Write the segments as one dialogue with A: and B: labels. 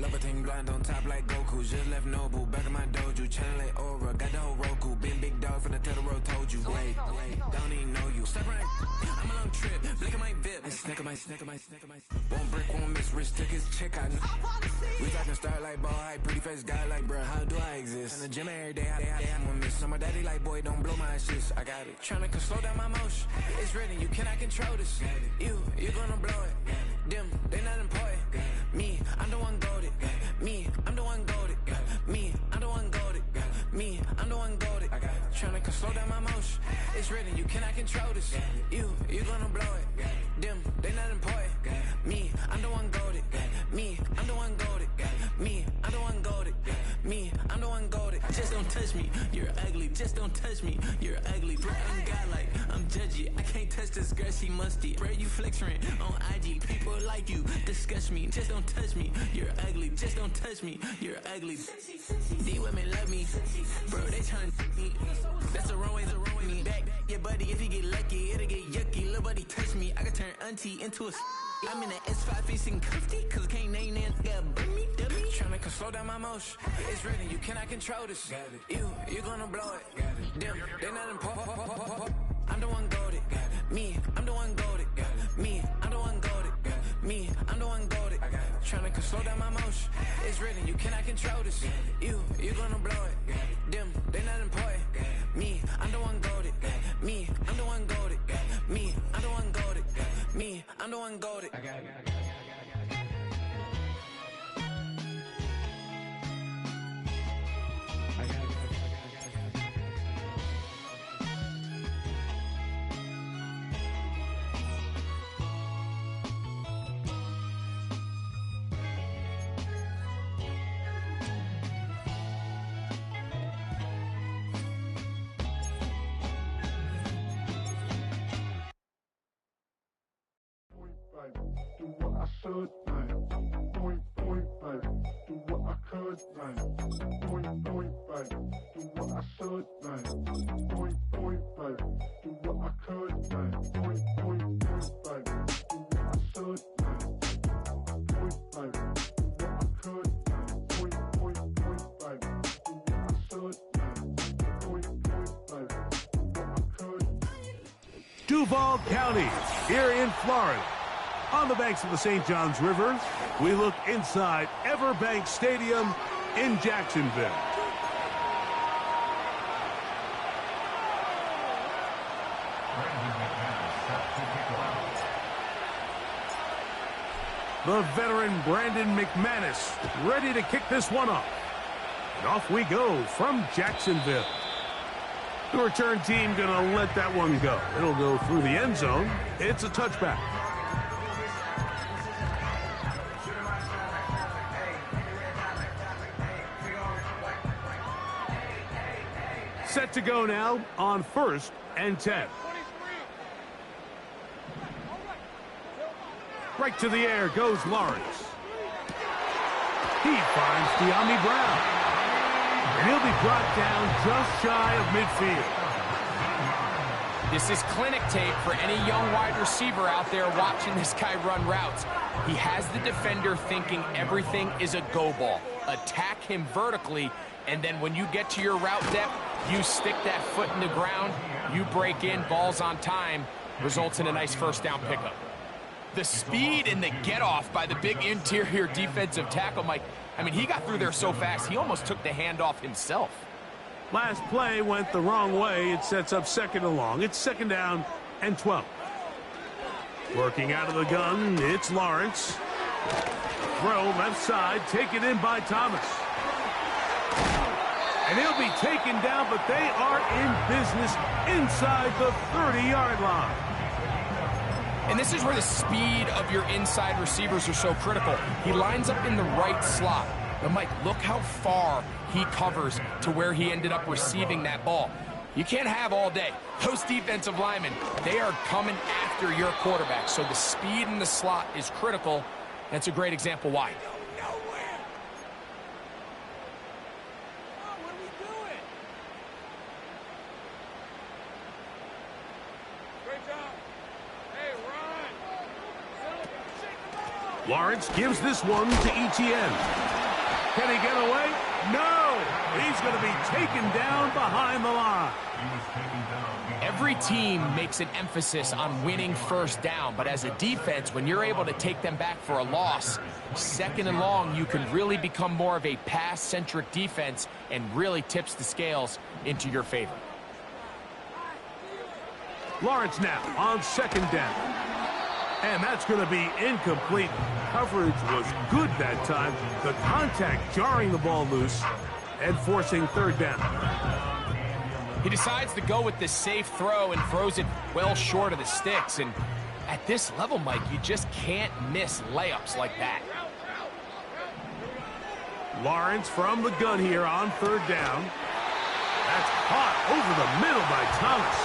A: Levitating blind on top like Goku. Just left Nobu, back in my dojo. Channel like Aura, got the whole Roku. Been big dog from the Tether Road, told you. Wait, don't even know you. Step right, I'm a long trip. Blick at my VIP. Snicker my. One brick, one miss. Rich took his check, I know. We talking start like ball hype. Pretty face guy like, bruh, how do I exist? In the gym every day, I'm gonna miss. So my daddy like, boy, don't blow my shit. I got it. Tryna slow down my motion. It's written, you cannot control this. You gonna blow it. Them, they not important. Me, I'm the one goated. Me, I'm the one goated. Me, I'm the one goated. Me, I'm the one goated. Tryna slow down my motion. It's written, you cannot control this. You gonna blow it. Them, they not important. Me, I'm the one goated. Me, I'm the one goated. Me, I'm the one goated. Me, I'm the one goated. Just don't touch me, you're ugly. Just don't touch me, you're ugly. Bro, I'm godlike, I'm judgy. I can't touch this girl, she musty. Bro, you flexing on IG. People like you disgust me. Just don't touch me, you're ugly. Just don't touch me, you're ugly. These women love me, bro. They trying to me. That's the wrong way me. Back your buddy, if he get lucky, it'll get yucky. Little buddy touch me, I can turn auntie into a. I'm in that S5 facing cuffy, cause I can't name that guy but me, dummy. Tryna slow down my motion. It's written, you cannot control this. You gonna blow it. Them, they not important. I'm the one goated. Me, I'm the one goated. Me, I'm the one goated. Me, I'm the one goated. Tryna slow down my motion. It's written, you cannot control this. You gonna blow it. Them, they not important. Me, I'm the one goated. Me, I'm the one goated. Me, I'm the one goated. Me, I'm the one goated.
B: Do what I should, man. Point, baby. Do what I could, man. Point, baby. Do what I should, man. Point, baby. Do what I could, man. Point, baby. Do what I should, man. Point, baby. Do what I could, man. Point, baby. Do what I should, man. Point, baby. Do what I could.
C: Duval County, here in Florida. On the banks of the St. Johns River, we look inside Everbank Stadium in Jacksonville. The veteran Brandon McManus ready to kick this one off. And off we go from Jacksonville. The return team gonna let that one go. It'll go through the end zone. It's a touchback. Set to go now on 1st and 10. Right to the air goes Lawrence. He finds De'Ami Brown. And he'll be brought down just shy of midfield.
D: This is clinic tape for any young wide receiver out there watching this guy run routes. He has the defender thinking everything is a go ball. Attack him vertically, and then when you get to your route depth, you stick that foot in the ground, you break in, balls on time, results in a nice first down pickup. The speed and the get-off by the big interior defensive tackle, Mike, I mean, he got through there so fast, he almost took the handoff himself.
C: Last play went the wrong way. It sets up 2nd and long. It's 2nd down and 12. Working out of the gun, it's Lawrence. Throw left side, taken in by Thomas. And he'll be taken down, but they are in business inside the 30-yard line.
D: And this is where the speed of your inside receivers are so critical. He lines up in the right slot. But Mike, look how far he covers to where he ended up receiving that ball. You can't have all day. Those defensive linemen, they are coming after your quarterback. So the speed in the slot is critical. That's a great example why.
C: Lawrence gives this one to ETN. Can he get away? No! He's going to be taken down behind the line.
D: Every team makes an emphasis on winning first down, but as a defense, when you're able to take them back for a loss, second and long, you can really become more of a pass-centric defense and really tips the scales into your favor.
C: Lawrence now on second down. And that's going to be incomplete. Coverage was good that time. The contact jarring the ball loose and forcing third down.
D: He decides to go with the safe throw and throws it well short of the sticks. And at this level, Mike, you just can't miss layups like that.
C: Lawrence from the gun here on third down. That's caught over the middle by Thomas.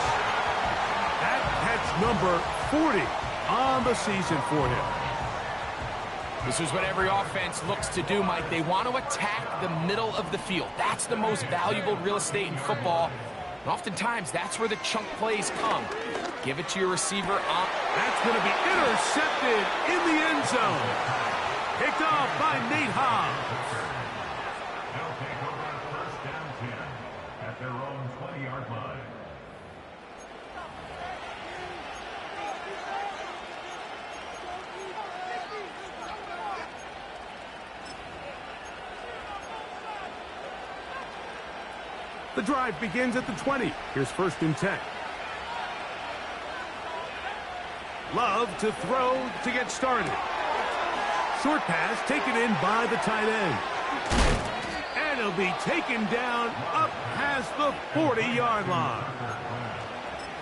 C: That catch number 40 on the season for him.
D: This is what every offense looks to do, Mike. They want to attack the middle of the field. That's the most valuable real estate in football. And oftentimes, that's where the chunk plays come. Give it to your receiver.
C: That's going to be intercepted in the end zone. Picked off by Nate Hobbs.
B: They'll take over first down 10 at their own 20-yard line.
C: The drive begins at the 20. Here's first and 10. Love to throw to get started. Short pass taken in by the tight end. And he'll be taken down up past the 40-yard line.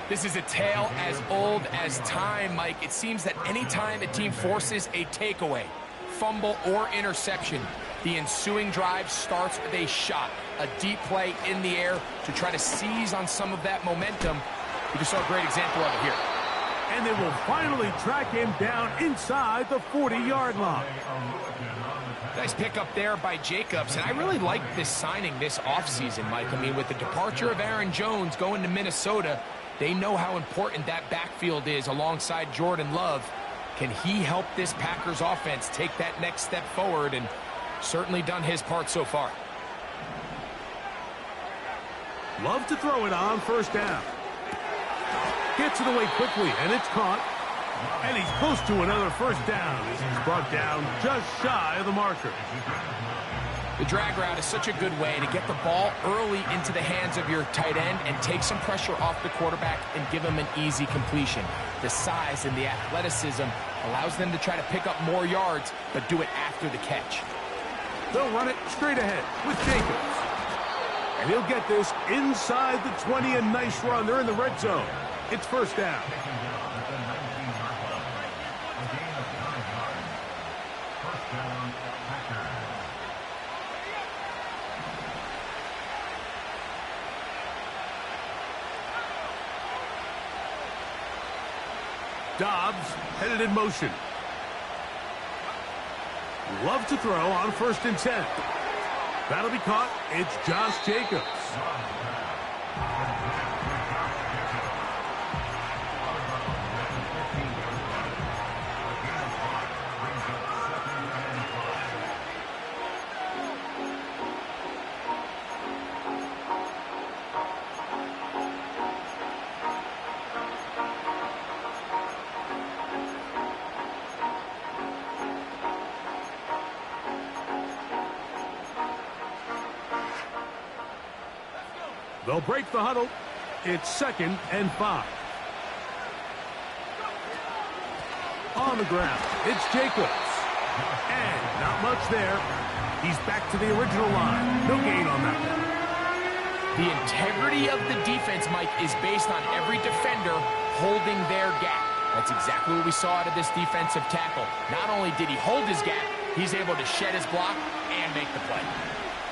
D: This is a tale as old as time, Mike. It seems that anytime a team forces a takeaway, fumble, or interception, the ensuing drive starts with a shot, a deep play in the air to try to seize on some of that momentum. We just saw a great example of it here.
C: And they will finally track him down inside the 40-yard line.
D: Nice pickup there by Jacobs, and I really like this signing this offseason, Mike. I mean, with the departure of Aaron Jones going to Minnesota, they know how important that backfield is alongside Jordan Love. Can he help this Packers offense take that next step forward? And certainly done his part so far.
C: Love to throw it on first down. Gets it away quickly, and it's caught. And he's close to another first down as he's brought down just shy of the marker.
D: The drag route is such a good way to get the ball early into the hands of your tight end and take some pressure off the quarterback and give him an easy completion. The size and the athleticism allows them to try to pick up more yards, but do it after the catch.
C: They'll run it straight ahead with Jacobs. And he'll get this inside the 20, a nice run. They're in the red zone. It's first down. Dobbs headed in motion. Love to throw on first and 10. That'll be caught. It's Josh Jacobs. They'll break the huddle. It's second and 5. On the ground, it's Jacobs. And not much there. He's back to the original line. No gain on that one.
D: The integrity of the defense, Mike, is based on every defender holding their gap. That's exactly what we saw out of this defensive tackle. Not only did he hold his gap, he's able to shed his block and make the play.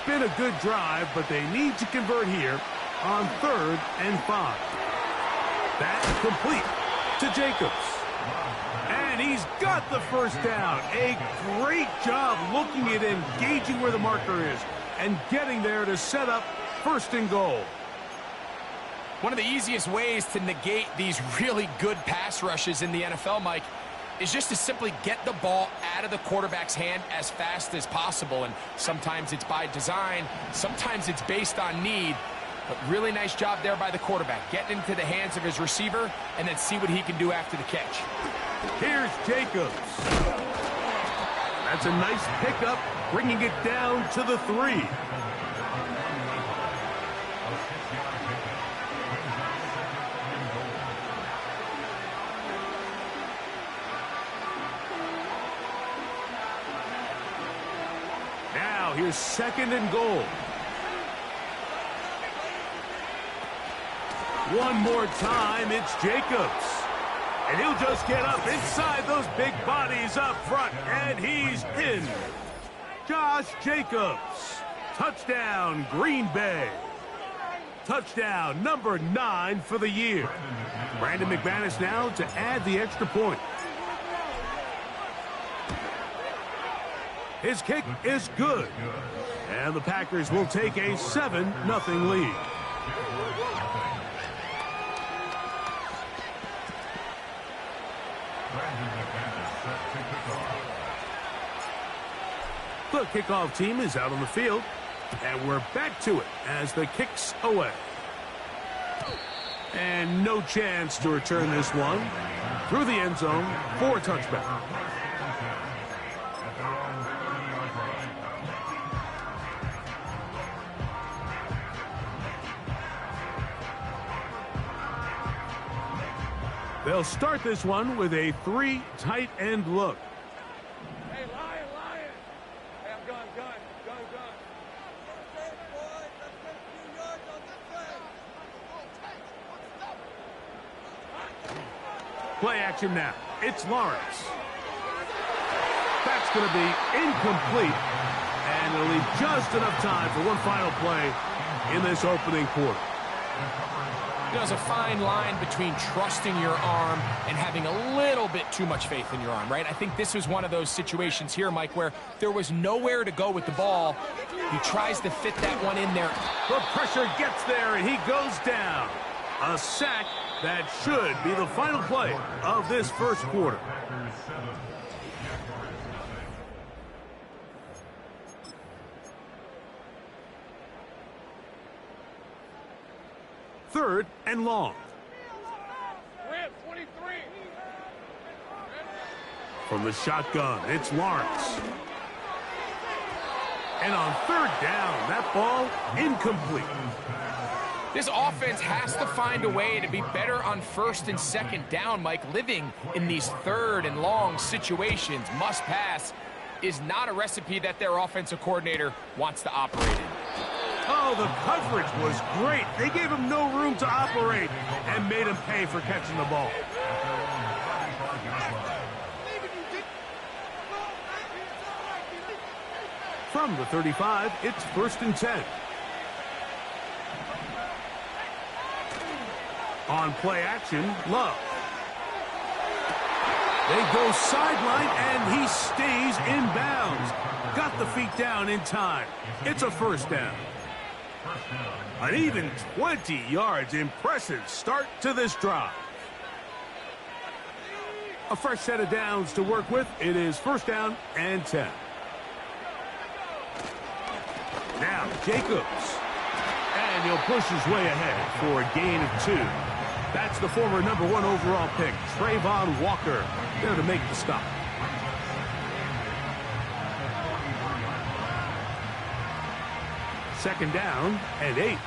C: Been a good drive, but they need to convert here on third and 5. That's complete to Jacobs. And he's got the first down. A great job looking at engaging where the marker is and getting there to set up first and goal. One
D: of the easiest ways to negate these really good pass rushes in the NFL, Mike, is just to simply get the ball out of the quarterback's hand as fast as possible. And sometimes it's by design, sometimes it's based on need. But really nice job there by the quarterback, getting into the hands of his receiver and then see what he can do after the catch.
C: Here's Jacobs. That's a nice pickup, bringing it down to the 3. Now here's 2nd and goal. One more time, it's Jacobs. And he'll just get up inside those big bodies up front, and he's in. Josh Jacobs. Touchdown, Green Bay. Touchdown number 9 for the year. Brandon McManus now to add the extra point. His kick is good. And the Packers will take a 7-0 lead. The kickoff team is out on the field, and we're back to it as the kick's away. And no chance to return this one through the end zone for a touchback. They'll start this one with a 3 tight end look.
E: Hey, Lion. Hey, I'm gun. Okay, boys, let's get a few yards on this thing.
C: Play action now. It's Lawrence. That's going to be incomplete. And it'll leave just enough time for one final play in this opening quarter.
D: There's a fine line between trusting your arm and having a little bit too much faith in your arm, right? I think this was one of those situations here, Mike, where there was nowhere to go with the ball. He tries to fit that one in there.
C: The pressure gets there, and he goes down. A sack that should be the final play of this first quarter. Third and long. From the shotgun, it's Lawrence. And on 3rd down, that ball incomplete.
D: This offense has to find a way to be better on 1st and 2nd down, Mike. Living in these 3rd and long situations, must pass, is not a recipe that their offensive coordinator wants to operate in.
C: Oh, the coverage was great. They gave him no room to operate and made him pay for catching the ball. From the 35, it's 1st and 10. On play action, Love. They go sideline, and he stays in bounds. Got the feet down in time. It's a 1st down. An even 20 yards. Impressive start to this drive. A fresh set of downs to work with. It is 1st down and 10. Now Jacobs. And he'll push his way ahead for a gain of 2. That's the former number 1 overall pick, Trayvon Walker, there to make the stop. Second down and 8.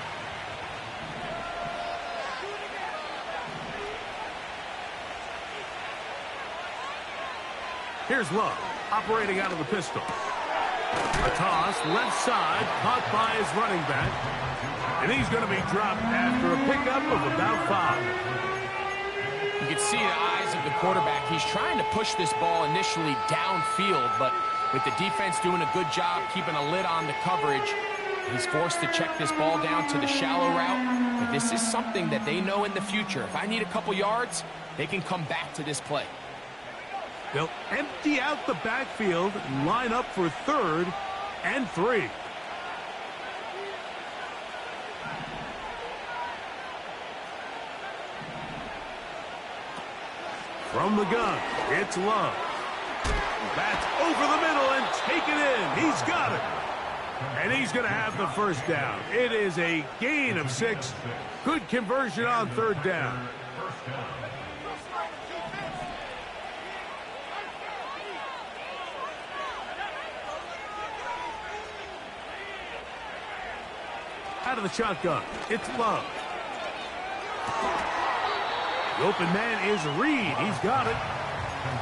C: Here's Love, operating out of the pistol. A toss, left side, caught by his running back. And he's going to be dropped after a pickup of about 5.
D: You can see the eyes of the quarterback. He's trying to push this ball initially downfield, but with the defense doing a good job keeping a lid on the coverage, he's forced to check this ball down to the shallow route. But this is something that they know in the future. If I need a couple yards, they can come back to this play.
C: They'll empty out the backfield and line up for 3rd and 3. From the gun, it's Love. That's over the middle and taken in. He's got it. And he's going to have the first down. It is a gain of 6. Good conversion on third down. Out of the shotgun, it's Love. The open man is Reed. He's got it.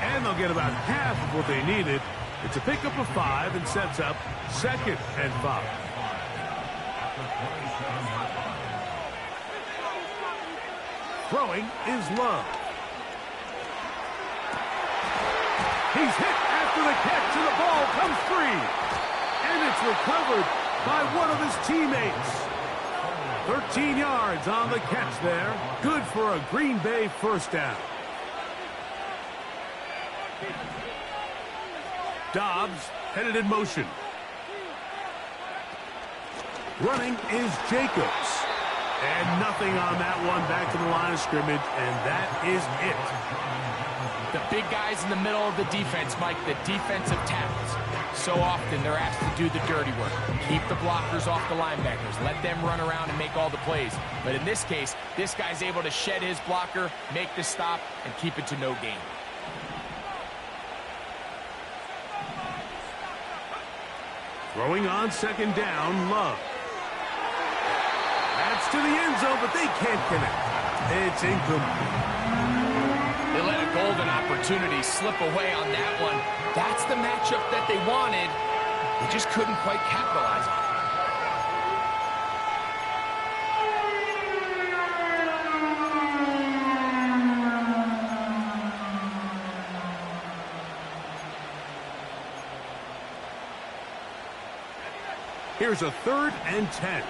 C: And they'll get about half of what they needed. It's a pickup of 5 and sets up 2nd and 5. Throwing is Love. He's hit after the catch, and the ball comes free. And it's recovered by one of his teammates. 13 yards on the catch there. Good for a Green Bay first down. Dobbs headed in motion. Running is Jacobs. And nothing on that one. Back to the line of scrimmage, and that is it.
D: The big guys in the middle of the defense, Mike, the defensive tackles. So often they're asked to do the dirty work. Keep the blockers off the linebackers. Let them run around and make all the plays. But in this case, this guy's able to shed his blocker, make the stop, and keep it to no gain.
C: Throwing on 2nd down, Love. That's to the end zone, but they can't connect. It's incomplete.
D: They let a golden opportunity slip away on that one. That's the matchup that they wanted. They just couldn't quite capitalize on it.
C: Here's a 3rd and 10.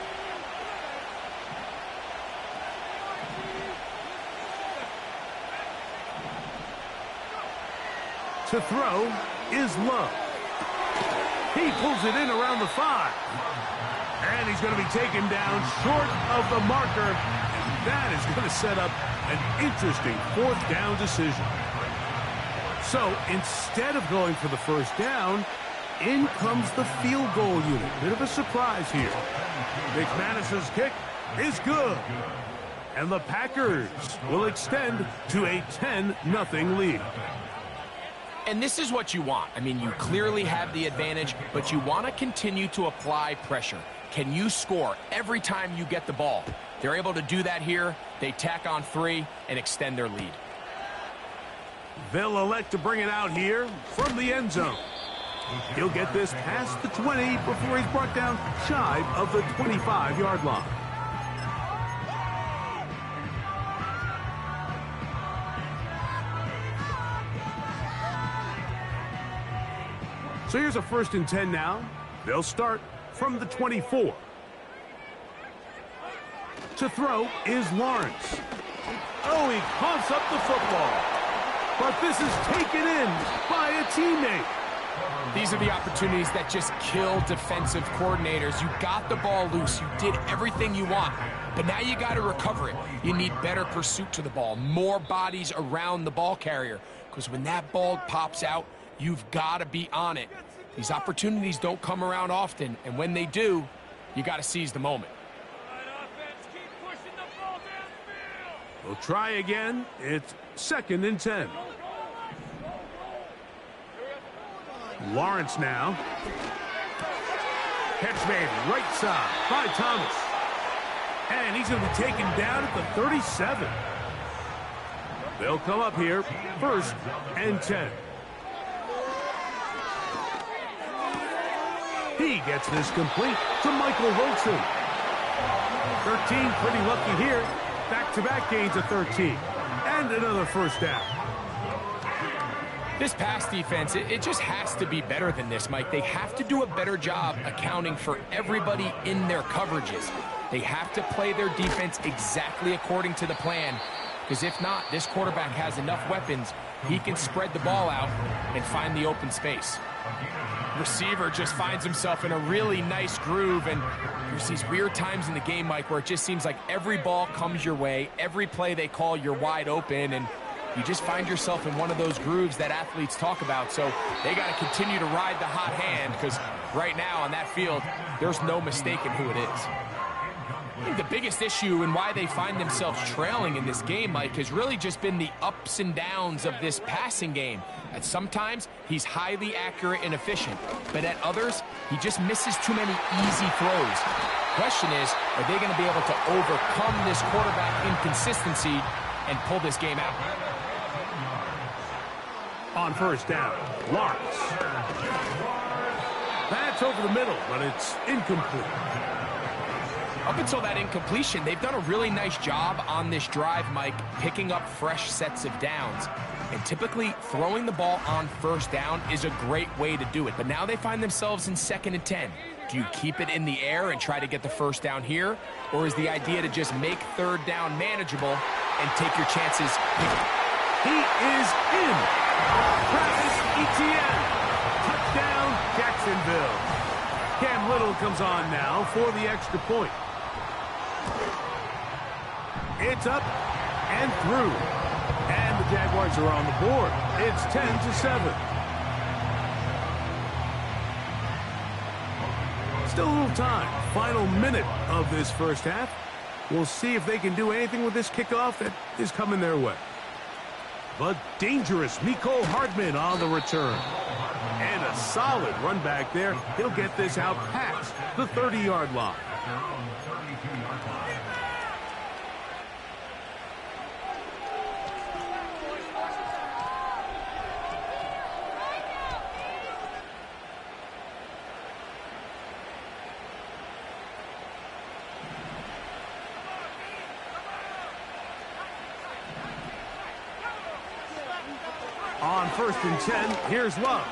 C: To throw is Love. He pulls it in around the 5. And he's going to be taken down short of the marker. And that is going to set up an interesting 4th down decision. So instead of going for the first down, in comes the field goal unit. Bit of a surprise here. McManus's kick is good. And the Packers will extend to a 10-0 lead.
D: And this is what you want. I mean, you clearly have the advantage, but you want to continue to apply pressure. Can you score every time you get the ball? They're able to do that here. They tack on 3 and extend their lead.
C: They'll elect to bring it out here from the end zone. He'll get this past the 20 before he's brought down shy of the 25-yard line. So here's a 1st and 10 now. They'll start from the 24. To throw is Lawrence. Oh, he coughs up the football. But this is taken in by a teammate.
D: These are the opportunities that just kill defensive coordinators. You got the ball loose. You did everything you want. But now you got to recover it. You need better pursuit to the ball, more bodies around the ball carrier. Because when that ball pops out, you've got to be on it. These opportunities don't come around often, and when they do, you got to seize the moment.
C: We'll try again. It's 2nd and 10. Lawrence now. Catch made right side by Thomas. And he's going to be taken down at the 37. They'll come up here 1st and 10. He gets this complete to Michael Wilson. 13, pretty lucky here. Back-to-back gains of 13. And another first down.
D: This pass defense, it just has to be better than this, Mike. They have to do a better job accounting for everybody in their coverages. They have to play their defense exactly according to the plan, because if not, this quarterback has enough weapons, he can spread the ball out and find the open space. Receiver just finds himself in a really nice groove, and there's these weird times in the game, Mike, where it just seems like every ball comes your way, every play they call, you're wide open, and you just find yourself in one of those grooves that athletes talk about. So they got to continue to ride the hot hand, because right now on that field, there's no mistaking who it is. I think the biggest issue and why they find themselves trailing in this game, Mike, has really just been the ups and downs of this passing game. At sometimes, he's highly accurate and efficient, but at others, he just misses too many easy throws. Question is, are they going to be able to overcome this quarterback inconsistency and pull this game out?
C: On first down, Lawrence. That's over the middle, but it's incomplete.
D: Up until that incompletion, they've done a really nice job on this drive, Mike, picking up fresh sets of downs. And typically, throwing the ball on first down is a great way to do it. But now they find themselves in 2nd and 10. Do you keep it in the air and try to get the first down here? Or is the idea to just make 3rd down manageable and take your chances?
C: He is in. Travis Etienne. Touchdown, Jacksonville. Cam Little comes on now for the extra point. It's up and through. And the Jaguars are on the board. It's 10-7. Still a little time. Final minute of this first half. We'll see if they can do anything with this kickoff that is coming their way. But dangerous Mecole Hardman on the return. And a solid run back there. He'll get this out past the 30-yard line. On 1st and 10, here's Love.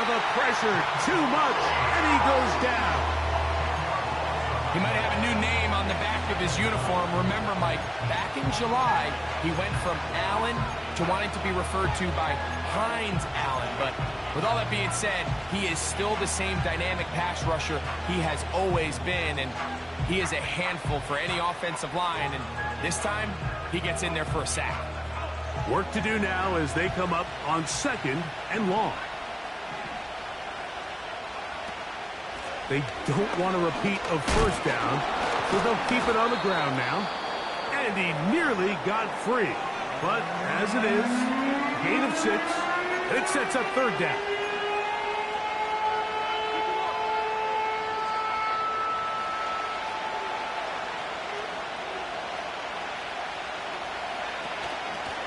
C: The pressure, too much, and he goes down.
D: He might have a new name on the back of his uniform. Remember, Mike, back in July, he went from Allen to wanting to be referred to by Hines Allen. But with all that being said, he is still the same dynamic pass rusher he has always been, and he is a handful for any offensive line, and this time, he gets in there for a sack.
C: Work to do now as they come up on 2nd and long. They don't want a repeat of first down, so they'll keep it on the ground now. And he nearly got free. But as it is, gain of 6, and it sets up 3rd down.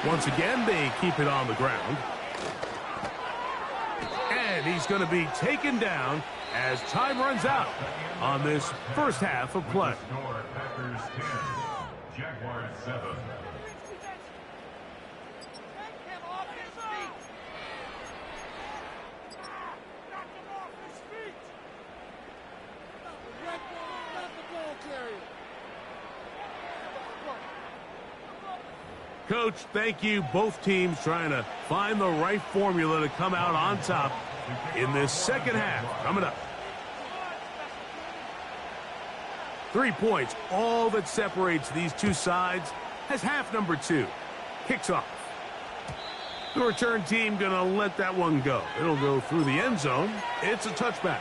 C: Once again, they keep it on the ground. And he's going to be taken down as time runs out on this first half of play.
B: Packers 10, Jaguars 7.
C: Coach, thank you. Both teams trying to find the right formula to come out on top in this second half. Coming up. 3 points, all that separates these two sides, as half number 2 kicks off. The return team going to let that one go. It'll go through the end zone. It's a touchback.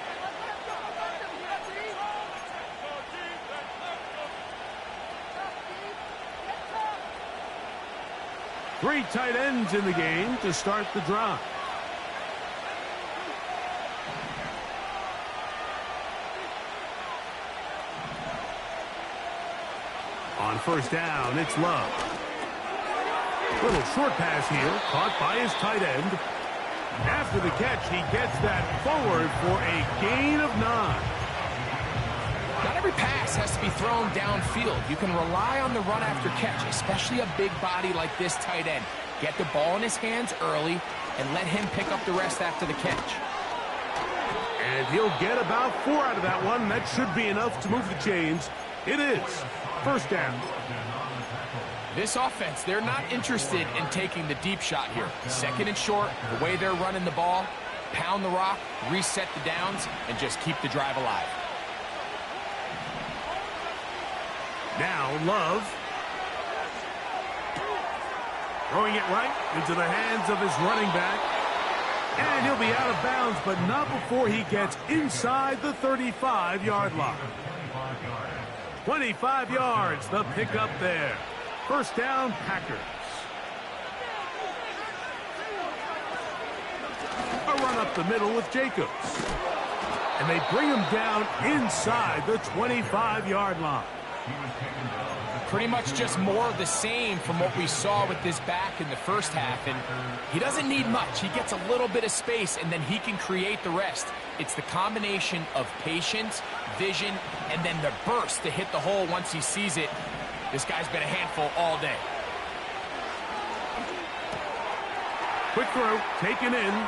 C: Three tight ends in the game to start the drive. On first down, it's Love. Little short pass here, caught by his tight end. After the catch, he gets that forward for a gain of 9.
D: Not every pass has to be thrown downfield. You can rely on the run after catch, especially a big body like this tight end. Get the ball in his hands early and let him pick up the rest after the catch.
C: And he'll get about 4 out of that one. That should be enough to move the chains. It is first down.
D: This offense, they're not interested in taking the deep shot here. 2nd and short, the way they're running the ball, pound the rock, reset the downs, and just keep the drive alive.
C: Now Love. Throwing it right into the hands of his running back. And he'll be out of bounds, but not before he gets inside the 35-yard line. 25 yards, the pickup there. First down, Packers. A run up the middle with Jacobs. And they bring him down inside the 25-yard line.
D: Pretty much just more of the same from what we saw with this back in the first half. And he doesn't need much. He gets a little bit of space, and then he can create the rest. It's the combination of patience, vision, and then the burst to hit the hole once he sees it. This guy's been a handful all day.
C: Quick throw, taken in.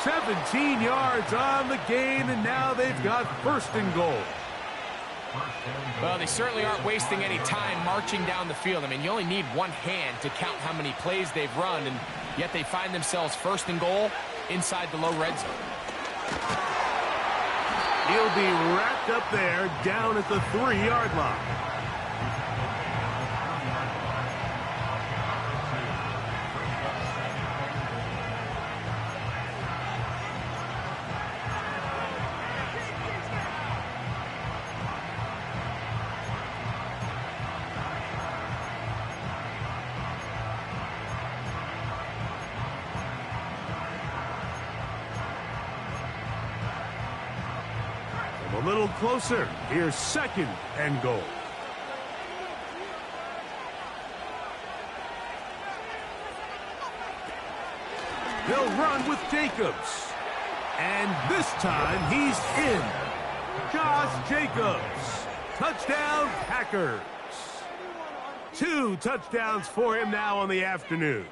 C: 17 yards on the gain, and now they've got first and goal.
D: Well, they certainly aren't wasting any time marching down the field. I mean, you only need one hand to count how many plays they've run, and yet they find themselves first and goal inside the low red zone.
C: He'll be wrapped up there down at the 3-yard line. A little closer. Here's second and goal. They'll run with Jacobs. And this time he's in. Josh Jacobs. Touchdown, Packers. 2 touchdowns for him now on the afternoon.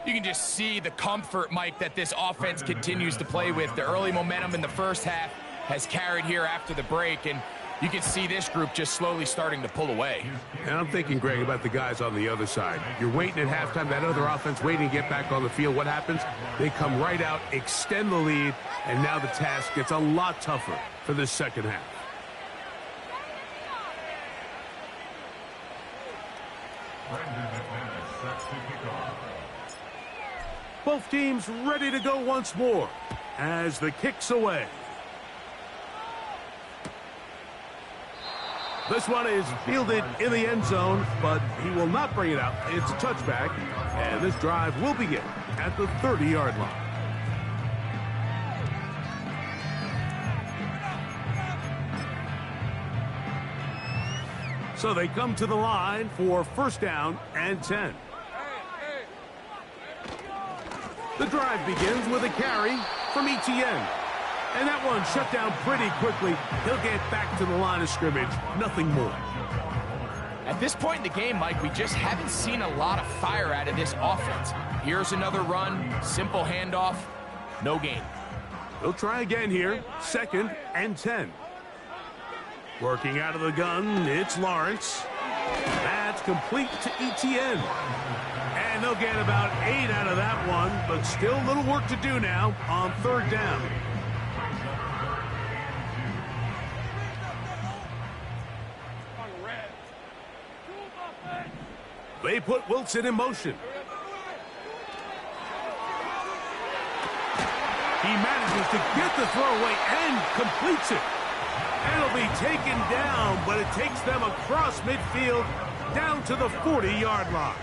D: You can just see the comfort, Mike, that this offense continues to play with. The early momentum in the first half has carried here after the break, and you can see this group just slowly starting to pull away.
C: And I'm thinking, Greg, about the guys on the other side. You're waiting at halftime, that other offense waiting to get back on the field. What happens? They come right out, extend the lead, and now the task gets a lot tougher for this second half. Both teams ready to go once more as the kick's away. This one is fielded in the end zone, but he will not bring it out. It's a touchback, and this drive will begin at the 30-yard line. So they come to the line for first down and 10. The drive begins with a carry from Etienne. And that one shut down pretty quickly. He'll get back to the line of scrimmage. Nothing more.
D: At this point in the game, Mike, we just haven't seen a lot of fire out of this offense. Here's another run, simple handoff, no gain.
C: They'll try again here, second and 10. Working out of the gun, it's Lawrence. That's complete to Etienne. And they'll get about 8 out of that one, but still a little work to do now on third down. They put Wilson in motion. He manages to get the throw away and completes it. And it'll be taken down, but it takes them across midfield down to the 40-yard line.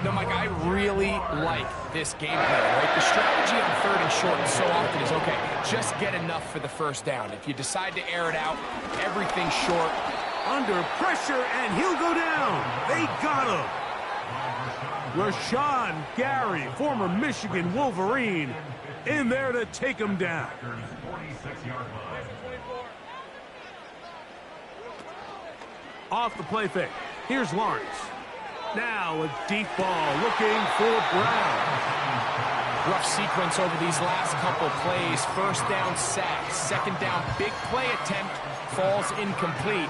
D: No, Mike, I really like this game plan, right? The strategy on third and short so often is, okay, just get enough for the first down. If you decide to air it out, everything's short.
C: Under pressure, and he'll go down. They got him. Rashawn Gary, former Michigan Wolverine, in there to take him down. Off the play fake. Here's Lawrence. Now a deep ball looking for Brown.
D: Rough sequence over these last couple plays. First down sack. Second down big play attempt falls incomplete.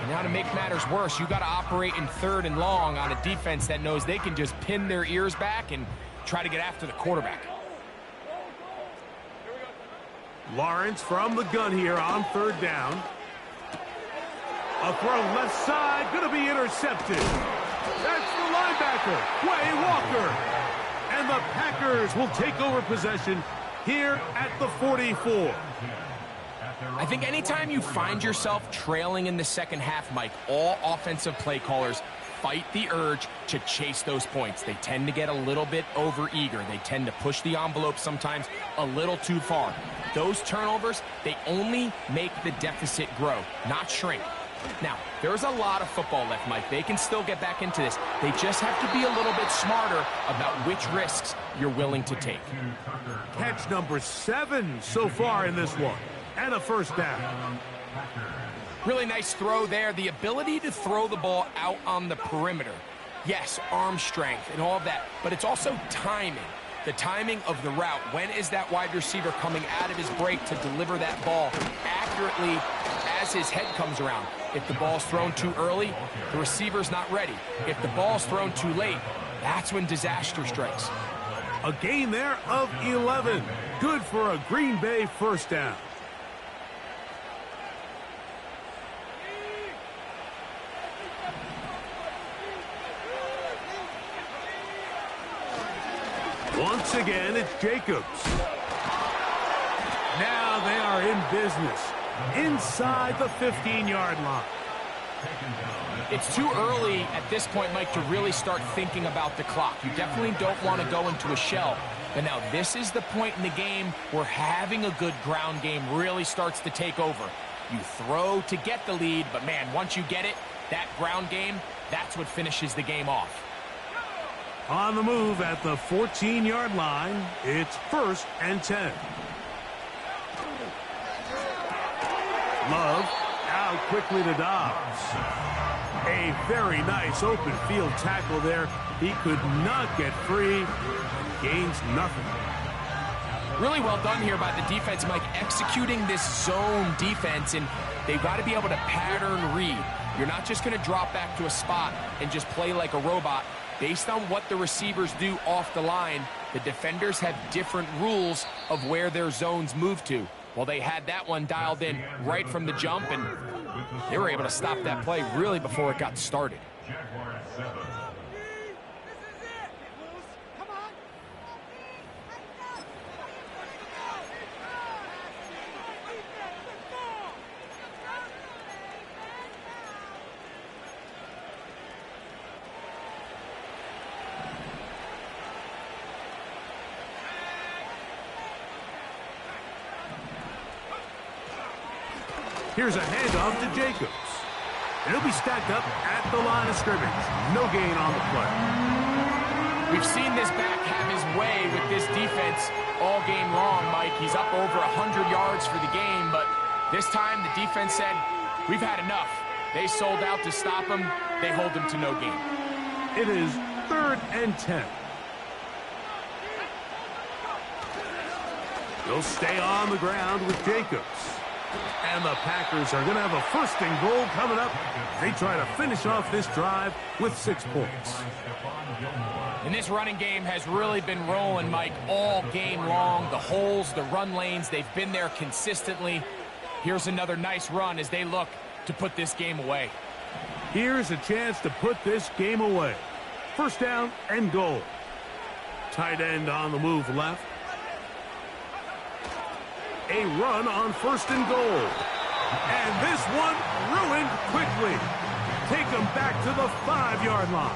D: And now to make matters worse, you got to operate in third and long on a defense that knows they can just pin their ears back and try to get after the quarterback.
C: Lawrence from the gun here on third down. A throw left side, going to be intercepted. That's the linebacker, Quay Walker. And the Packers will take over possession here at the 44.
D: I think anytime you find yourself trailing in the second half, Mike, all offensive play callers fight the urge to chase those points. They tend to get a little bit overeager. They tend to push the envelope sometimes a little too far. Those turnovers, they only make the deficit grow, not shrink. Now, there's a lot of football left, Mike. They can still get back into this. They just have to be a little bit smarter about which risks you're willing to take.
C: Catch number 7 so far in this one. And a first down.
D: Really nice throw there. The ability to throw the ball out on the perimeter. Yes, arm strength and all of that, but it's also timing. The timing of the route. When is that wide receiver coming out of his break to deliver that ball accurately as his head comes around? If the ball's thrown too early, the receiver's not ready. If the ball's thrown too late, that's when disaster strikes.
C: A gain there of 11. Good for a Green Bay first down. Once again, it's Jacobs. Now they are in business inside the 15-yard line.
D: It's too early at this point, Mike, to really start thinking about the clock. You definitely don't want to go into a shell. But now this is the point in the game where having a good ground game really starts to take over. You throw to get the lead, but man, once you get it, that ground game, that's what finishes the game off.
C: On the move at the 14-yard line, it's 1st and 10. Love out quickly to Dobbs. A very nice open field tackle there. He could not get free. Gains nothing.
D: Really well done here by the defense, Mike, executing this zone defense, and they've got to be able to pattern read. You're not just going to drop back to a spot and just play like a robot. Based on what the receivers do off the line, the defenders have different rules of where their zones move to. Well, they had that one dialed in right from the jump, and they were able to stop that play really before it got started.
C: Here's a handoff to Jacobs. And he'll be stacked up at the line of scrimmage. No gain on the play.
D: We've seen this back have his way with this defense all game long, Mike. He's up over 100 yards for the game, but this time the defense said, we've had enough. They sold out to stop him. They hold him to no gain.
C: It is 3rd and 10. They'll stay on the ground with Jacobs. And the Packers are going to have a 1st and goal coming up. They try to finish off this drive with 6 points.
D: And this running game has really been rolling, Mike, all game long. The holes, the run lanes, they've been there consistently. Here's another nice run as they look to put this game away.
C: Here's a chance to put this game away. 1st down and goal. Tight end on the move left. A run on 1st and goal. And this one ruined quickly. Take them back to the 5-yard line.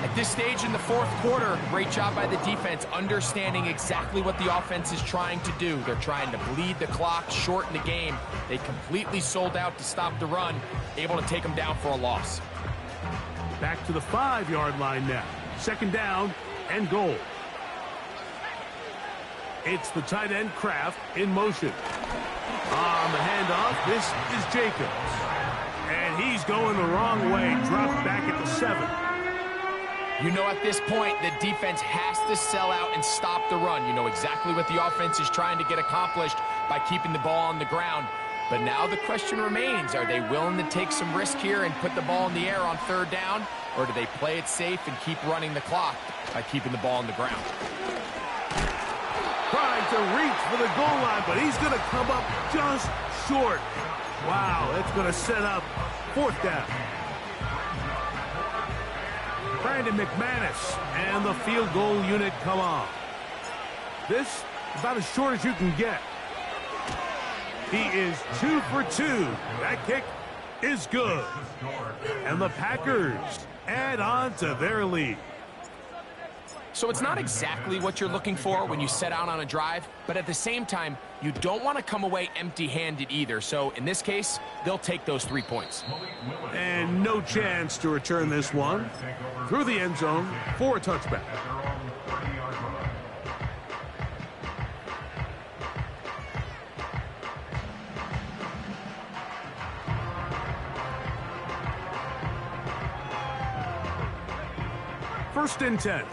D: At this stage in the 4th quarter, great job by the defense understanding exactly what the offense is trying to do. They're trying to bleed the clock, shorten the game. They completely sold out to stop the run, able to take them down for a loss.
C: Back to the 5-yard line now. 2nd down and goal. It's the tight end Kraft in motion. On the handoff, this is Jacobs. And he's going the wrong way. Dropped back at the 7.
D: You know, at this point, the defense has to sell out and stop the run. You know exactly what the offense is trying to get accomplished by keeping the ball on the ground. But now the question remains, are they willing to take some risk here and put the ball in the air on 3rd down? Or do they play it safe and keep running the clock by keeping the ball on the ground?
C: Trying to reach for the goal line, but he's going to come up just short. Wow, that's going to set up 4th down. Brandon McManus and the field goal unit come on. This about as short as you can get. He is 2 for 2. That kick is good. And the Packers add on to their lead.
D: So it's not exactly what you're looking for when you set out on a drive, but at the same time, you don't want to come away empty-handed either. So in this case, they'll take those 3 points.
C: And no chance to return this one through the end zone for a touchback. First and 10.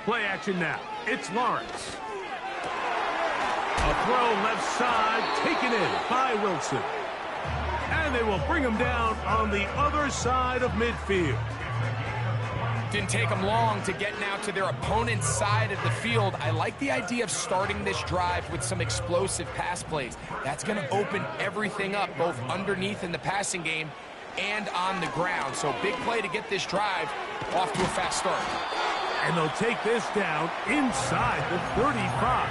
C: Play action now. It's Lawrence. A throw left side, taken in by Wilson. And they will bring him down on the other side of midfield.
D: Didn't take them long to get now to their opponent's side of the field. I like the idea of starting this drive with some explosive pass plays. That's going to open everything up, both underneath in the passing game and on the ground. So big play to get this drive off to a fast start.
C: And they'll take this down inside the 35.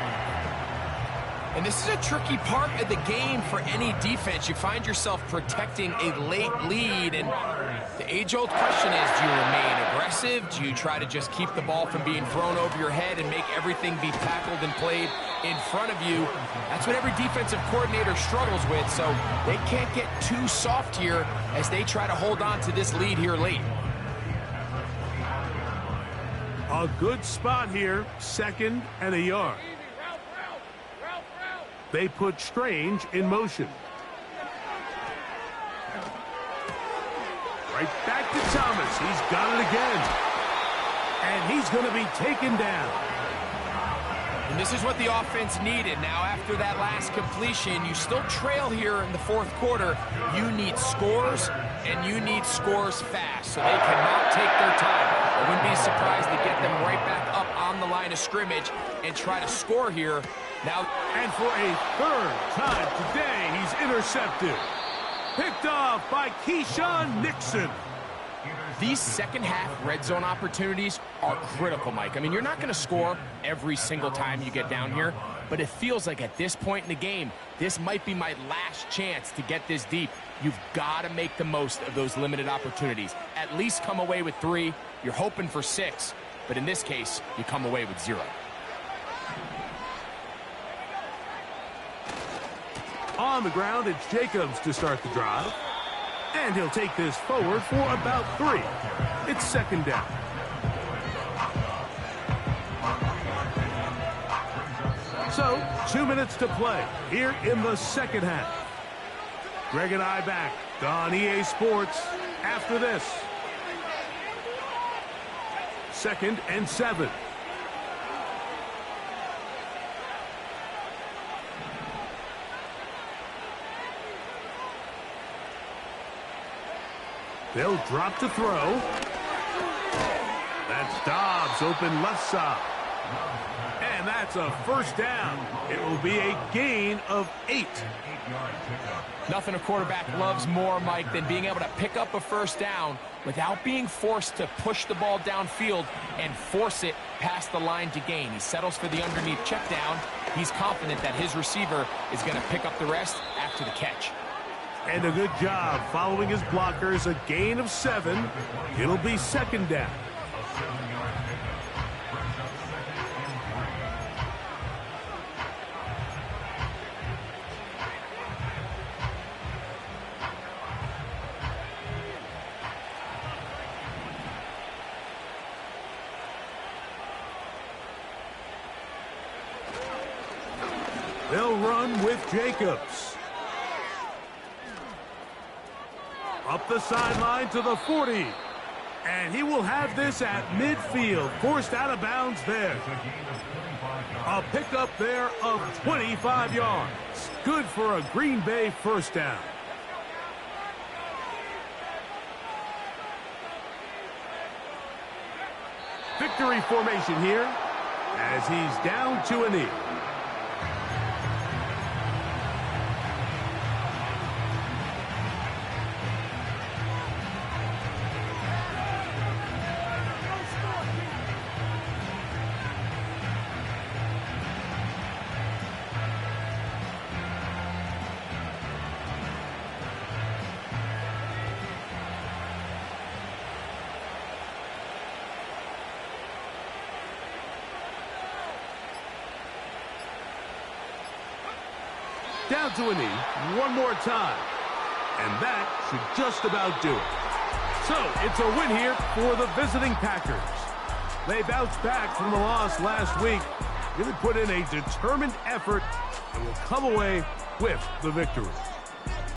D: And this is a tricky part of the game for any defense. You find yourself protecting a late lead, and the age-old question is, do you remain aggressive? Do you try to just keep the ball from being thrown over your head and make everything be tackled and played in front of you? That's what every defensive coordinator struggles with, so they can't get too soft here as they try to hold on to this lead here late.
C: A good spot here, 2nd and a yard. They put Strange in motion. Right back to Thomas. He's got it again. And he's going to be taken down.
D: And this is what the offense needed. Now, after that last completion, you still trail here in the 4th quarter. You need scores, and you need scores fast. So they cannot take their time. I wouldn't be surprised to get them right back up on the line of scrimmage and try to score here. Now,
C: and for a 3rd time today, he's intercepted. Picked off by Keyshawn Nixon.
D: These second-half red zone opportunities are critical, Mike. I mean, you're not going to score every single time you get down here, but it feels like at this point in the game, this might be my last chance to get this deep. You've got to make the most of those limited opportunities. At least come away with 3. You're hoping for 6, but in this case, you come away with 0.
C: On the ground, it's Jacobs to start the drive. And he'll take this forward for about 3. It's 2nd down. So, 2 minutes to play here in the 2nd half. Greg and I back on EA Sports after this. 2nd and 7. They'll drop to throw. That's Dobbs open left side. And that's a 1st down. It will be a gain of 8.
D: Nothing a quarterback loves more, Mike, than being able to pick up a 1st down without being forced to push the ball downfield and force it past the line to gain. He settles for the underneath check down. He's confident that his receiver is going to pick up the rest after the catch.
C: And a good job following his blockers. A gain of 7. It'll be 2nd down. They'll run with Jacobs. Up the sideline to the 40. And he will have this at midfield. Forced out of bounds there. A pickup there of 25 yards. Good for a Green Bay 1st down. Victory formation here as he's down to a knee. Down to a knee one more time. And that should just about do it. So, it's a win here for the visiting Packers. They bounced back from the loss last week, really put in a determined effort, and will come away with the victory.